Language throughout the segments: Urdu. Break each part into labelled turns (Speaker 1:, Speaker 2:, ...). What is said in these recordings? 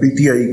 Speaker 1: PTI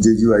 Speaker 1: JUI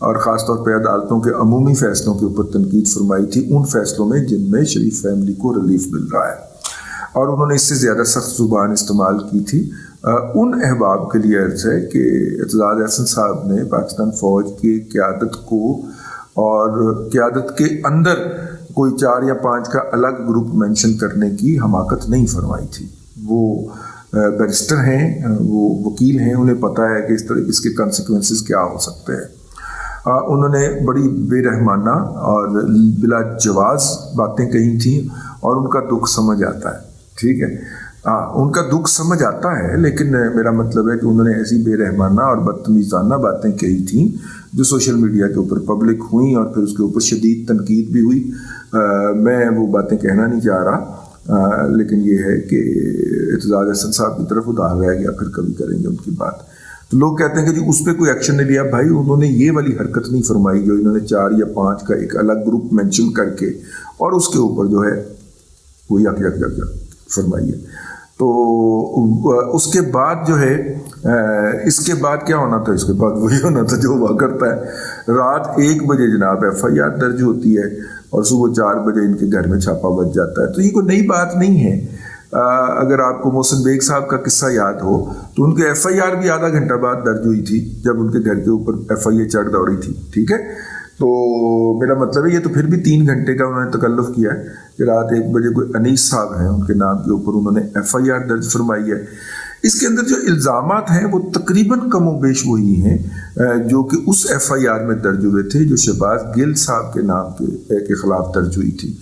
Speaker 1: اور خاص طور پہ عدالتوں کے عمومی فیصلوں کے اوپر تنقید فرمائی تھی، ان فیصلوں میں جن میں شریف فیملی کو ریلیف مل رہا ہے، اور انہوں نے اس سے زیادہ سخت زبان استعمال کی تھی۔ ان احباب کے لیے عرض ہے کہ اعتزاز احسن صاحب نے پاکستان فوج کی قیادت کو اور قیادت کے اندر کوئی 4 یا 5 کا الگ گروپ مینشن کرنے کی حماقت نہیں فرمائی تھی۔ وہ بیرسٹر ہیں، وہ وکیل ہیں، انہیں پتہ ہے کہ اس کے کانسیکوینسز کیا ہو سکتے ہیں۔ انہوں نے بڑی بے رحمانہ اور بلا جواز باتیں کہی تھیں، اور ان کا دکھ سمجھ آتا ہے، ٹھیک ہے، ان کا دکھ سمجھ آتا ہے، لیکن میرا مطلب ہے کہ انہوں نے ایسی بے رحمانہ اور بدتمیزانہ باتیں کہی تھیں جو سوشل میڈیا کے اوپر پبلک ہوئیں، اور پھر اس کے اوپر شدید تنقید بھی ہوئی۔ میں وہ باتیں کہنا نہیں چاہ رہا، لیکن یہ ہے کہ اعتزاز احسن صاحب کی طرف ادھار رہ گیا، پھر کبھی کریں گے ان کی بات۔ تو لوگ کہتے ہیں کہ جی اس پہ کوئی ایکشن نہیں لیا۔ بھائی انہوں نے یہ والی حرکت نہیں فرمائی جو انہوں نے 4 یا 5 کا ایک الگ گروپ مینشن کر کے اور اس کے اوپر جو ہے وہ یک فرمائی ہے۔ تو اس کے بعد جو ہے اس کے بعد کیا ہونا تھا؟ اس کے بعد وہی ہونا تھا جو ہوا کرتا ہے۔ رات 1 بجے جناب FIR درج ہوتی ہے اور صبح 4 بجے ان کے گھر میں چھاپا بچ جاتا ہے۔ تو یہ کوئی نئی بات نہیں ہے۔ اگر آپ کو محسن بیگ صاحب کا قصہ یاد ہو تو ان کے FIR بھی آدھا گھنٹہ بعد درج ہوئی تھی جب ان کے گھر کے اوپر FIA چڑھ دوڑی تھی، ٹھیک ہے۔ تو میرا مطلب ہے یہ تو پھر بھی 3 گھنٹے کا انہوں نے تکلف کیا ہے کہ رات 1 بجے کوئی انیس صاحب ہیں ان کے نام کے اوپر انہوں نے FIR درج فرمائی ہے۔ اس کے اندر جو الزامات ہیں وہ تقریباً کم و بیش وہی ہیں جو کہ اس FIR میں درج ہوئے تھے جو شہباز گل صاحب کے نام کے خلاف درج ہوئی تھی۔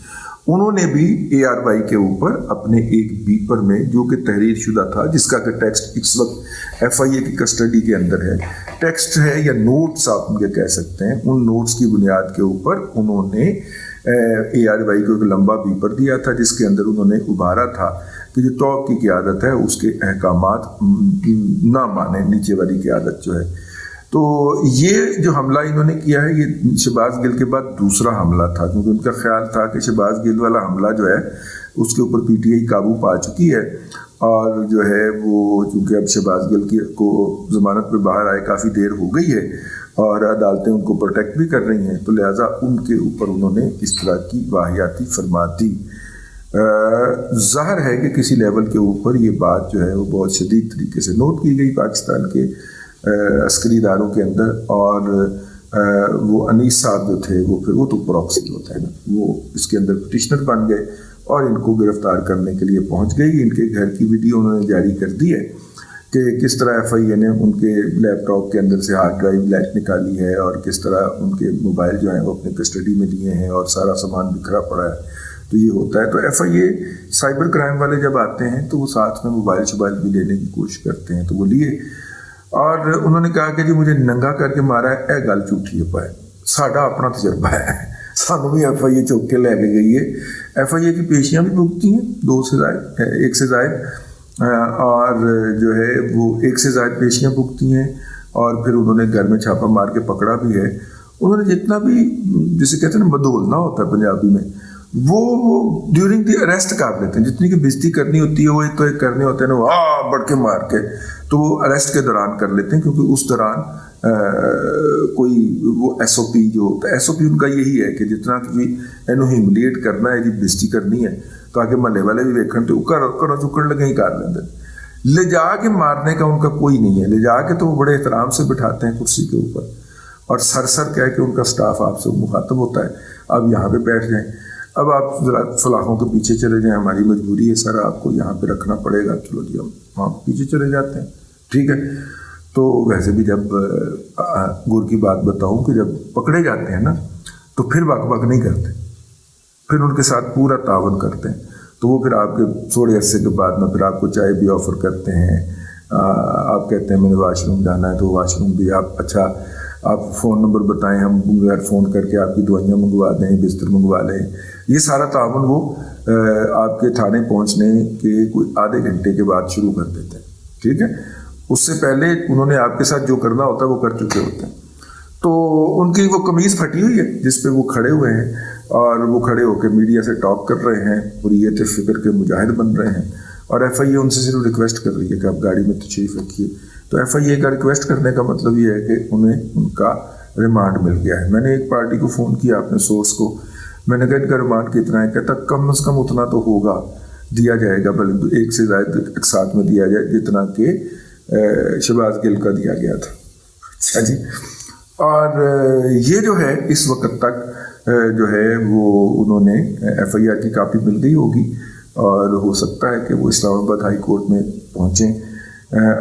Speaker 1: انہوں نے بھی ARY کے اوپر اپنے ایک بیپر میں جو کہ تحریر شدہ تھا، جس کا کہ ٹیکسٹ اس وقت FIA کی کسٹڈی کے اندر ہے، ٹیکسٹ ہے یا نوٹس آپ ان کے کہہ سکتے ہیں، ان نوٹس کی بنیاد کے اوپر انہوں نے ARY کو ایک لمبا بیپر دیا تھا جس کے اندر انہوں نے ابھارا تھا کہ جو ٹاپ کی قیادت ہے اس کے احکامات نہ مانے، نیچے والی قیادت جو ہے۔ تو یہ جو حملہ انہوں نے کیا ہے یہ شہباز گل کے بعد دوسرا حملہ تھا، کیونکہ ان کا خیال تھا کہ شہباز گل والا حملہ جو ہے اس کے اوپر PTI قابو پا چکی ہے، اور جو ہے وہ چونکہ اب شہباز گل کو ضمانت پہ باہر آئے کافی دیر ہو گئی ہے اور عدالتیں ان کو پروٹیکٹ بھی کر رہی ہیں، تو لہٰذا ان کے اوپر انہوں نے اس طرح کی واہیاتی فرمات دی۔ ظاہر ہے کہ کسی لیول کے اوپر یہ بات جو ہے وہ بہت شدید طریقے سے نوٹ کی گئی پاکستان کے عسکری اداروں کے اندر، اور وہ انیس صاحب جو تھے وہ تو پروکسی ہوتا ہے نا، وہ اس کے اندر پٹیشنر بن گئے اور ان کو گرفتار کرنے کے لیے پہنچ گئی۔ ان کے گھر کی ویڈیو انہوں نے جاری کر دی ہے کہ کس طرح FIA نے ان کے لیپ ٹاپ کے اندر سے ہارڈ ڈرائیو لیک نکالی ہے اور کس طرح ان کے موبائل جو ہیں وہ اپنے کسٹڈی میں لیے ہیں اور سارا سامان بکھرا پڑا ہے۔ تو یہ ہوتا ہے، تو FIA سائبر کرائم والے جب آتے ہیں تو وہ ساتھ میں موبائل شوبائل بھی لینے کی کوشش کرتے ہیں، تو وہ لیے، اور انہوں نے کہا کہ جی مجھے ننگا کر کے مارا ہے، اے گل جھوٹھی ہے پائے، ساڈا اپنا تجربہ ہے، سانوں بھی FIA چوک کے لے کے گئی ہے۔ FIA کی پیشیاں بھی بھگتی ہیں 2 سے زائد، 1 سے زائد، اور جو ہے وہ 1 سے زائد پیشیاں بھگتی ہیں، اور پھر انہوں نے گھر میں چھاپا مار کے پکڑا بھی ہے۔ انہوں نے جتنا بھی جسے کہتے ہیں نا بدولنا ہوتا ہے پنجابی میں، وہ ڈیورنگ دی اریسٹ کر لیتے ہیں، جتنی کی بےزتی کرنی ہوتی ہے وہ ایک تو ایک کرنے ہوتے ہیں نا، وہ بڑھ کے مار کے، تو وہ اریسٹ کے دوران کر لیتے ہیں، کیونکہ اس دوران کوئی وہ SOP جو ہوتا ہے، SOP ان کا یہی ہے کہ جتنا بھی اینو ہیملیٹ کرنا ہے، جی بےزتی کرنی ہے تاکہ محلے والے بھی ویکھن تو کرو چکن لگے ہی کر لیندے۔ لے جا کے مارنے کا ان کا کوئی نہیں ہے، لے جا کے تو وہ بڑے احترام سے بٹھاتے ہیں کرسی کے اوپر، اور سر کہہ کے ان کا سٹاف آپ سے مخاطب ہوتا ہے، آپ یہاں پہ بیٹھ جائیں، اب آپ ذرا فلاحوں کے پیچھے چلے جائیں، ہماری مجبوری ہے سر، آپ کو یہاں پہ رکھنا پڑے گا، چلو جی ہم وہاں پیچھے چلے جاتے ہیں، ٹھیک ہے۔ تو ویسے بھی جب گر کی بات بتاؤں کہ جب پکڑے جاتے ہیں نا تو پھر بک نہیں کرتے، پھر ان کے ساتھ پورا تعاون کرتے ہیں، تو وہ پھر آپ کے تھوڑے عرصے کے بعد میں پھر آپ کو چائے بھی آفر کرتے ہیں، آپ کہتے ہیں میں نے واش روم جانا ہے تو واش روم بھی اچھا آپ فون نمبر بتائیں، ہم گھر فون کر کے آپ کی دوائیاں منگوا دیں، بستر منگوا لیں۔ یہ سارا تعاون وہ آپ کے تھانے پہنچنے کے کوئی آدھے گھنٹے کے بعد شروع کر دیتے ہیں، ٹھیک ہے۔ اس سے پہلے انہوں نے آپ کے ساتھ جو کرنا ہوتا ہے وہ کر چکے ہوتے ہیں۔ تو ان کی وہ قمیض پھٹی ہوئی ہے جس پہ وہ کھڑے ہوئے ہیں، اور وہ کھڑے ہو کے میڈیا سے ٹاک کر رہے ہیں، حریت فکر کے مجاہد بن رہے ہیں، اور FIA ان سے صرف ریکویسٹ کر رہی ہے کہ آپ گاڑی میں تشریف رکھیے۔ تو FIA کا ریکویسٹ کرنے کا مطلب یہ ہے کہ انہیں ان کا ریمانڈ مل گیا ہے. میں نے ایک پارٹی کو فون کیا اپنے سورس کو, میں نے کہا ان کا ریمانڈ کتنا ہے؟ کہتا کم از کم اتنا تو ہوگا, دیا جائے گا, بلکہ ایک سے زائد ایک ساتھ میں دیا جائے جتنا کہ شہباز گل کا دیا گیا تھا. اچھا جی. اور یہ جو ہے اس وقت تک جو ہے وہ انہوں نے ایف آئی آر کی کاپی مل گئی ہوگی, اور ہو سکتا ہے کہ وہ اسلام آباد ہائی کورٹ میں پہنچیں,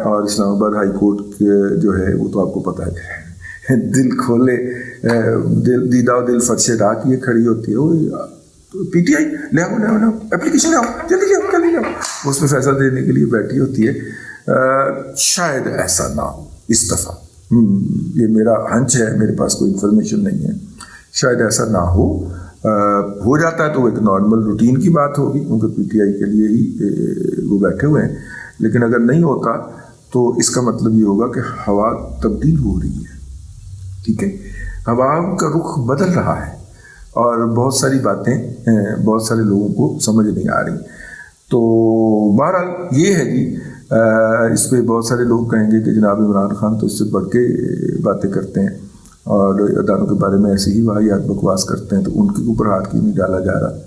Speaker 1: اور اسلام آباد ہائی کورٹ جو ہے وہ تو آپ کو پتہ ہے دل کھولے دیدہ و دل فرش راہ کی یہ کھڑی ہوتی ہے, وہ پی ٹی آئی لے آؤ اپلیکیشن لے آؤ جلدی لے آؤ, اس پہ فیصلہ دینے کے لیے بیٹھی ہوتی ہے. شاید ایسا نہ ہو اس دفعہ, یہ میرا ہنچ ہے, میرے پاس کوئی انفارمیشن نہیں ہے, شاید ایسا نہ ہو جاتا ہے تو وہ ایک نارمل روٹین کی بات ہوگی کیونکہ پی ٹی آئی کے لیے ہی وہ بیٹھے ہوئے ہیں. لیکن اگر نہیں ہوتا تو اس کا مطلب یہ ہوگا کہ ہوا تبدیل ہو رہی ہے. ٹھیک ہے, ہوا کا رخ بدل رہا ہے اور بہت ساری باتیں بہت سارے لوگوں کو سمجھ نہیں آ رہی. تو بہرحال یہ ہے جی, اس پہ بہت سارے لوگ کہیں گے کہ جناب عمران خان تو اس سے بڑھ کے باتیں کرتے ہیں اور اداروں کے بارے میں ایسے ہی واحد بکواس کرتے ہیں, تو ان کے اوپر ہاتھ کیوں نہیں ڈالا جا رہا؟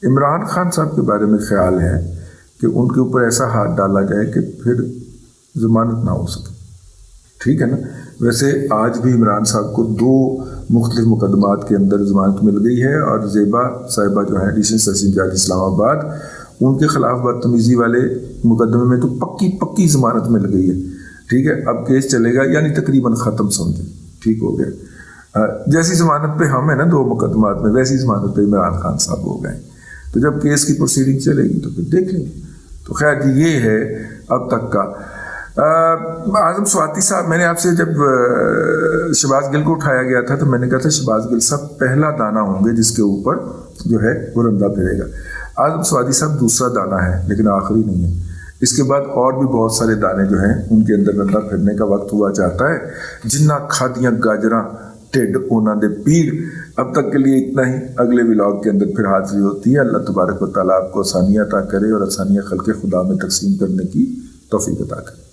Speaker 1: عمران خان صاحب کے بارے میں خیال ہے کہ ان کے اوپر ایسا ہاتھ ڈالا جائے کہ پھر ضمانت نہ ہو سکے. ٹھیک ہے نا. ویسے آج بھی عمران صاحب کو 2 مختلف مقدمات کے اندر ضمانت مل گئی ہے, اور زیبا صاحبہ جو ہیں ایڈیشنل سیشن جج اسلام آباد, ان کے خلاف بدتمیزی والے مقدمے میں تو پکی ضمانت مل گئی ہے. ٹھیک ہے, اب کیس چلے گا, یعنی تقریباً ختم سمجھیں, ٹھیک ہو گیا. جیسی ضمانت پہ ہم ہیں نا 2 مقدمات میں, ویسی ضمانت پہ عمران خان صاحب ہو گئے. تو جب کیس کی پروسیڈنگ چلے گی تو پھر دیکھ لیں گے. تو خیر جی یہ ہے اب تک کا. اعظم سواتی صاحب, میں نے آپ سے جب شہباز گل کو اٹھایا گیا تھا تو میں نے کہا تھا شہباز گل صاحب پہلا دانہ ہوں گے جس کے اوپر جو ہے وہ رندہ پھرے گا. اعظم سواتی صاحب دوسرا دانہ ہے لیکن آخری نہیں ہے. اس کے بعد اور بھی بہت سارے دانے جو ہیں ان کے اندر رندہ پھرنے کا وقت ہوا جاتا ہے. جنہ کھادیاں گاجراں ٹھڈ اونا دے پیر. اب تک کے لیے اتنا ہی. اگلے ولاگ کے اندر پھر حاضری ہوتی ہے. اللہ تبارک و تعالیٰ آپ کو آسانیاں عطا کرے اور آسانیاں خلق خدا میں تقسیم کرنے کی توفیق عطا کرے.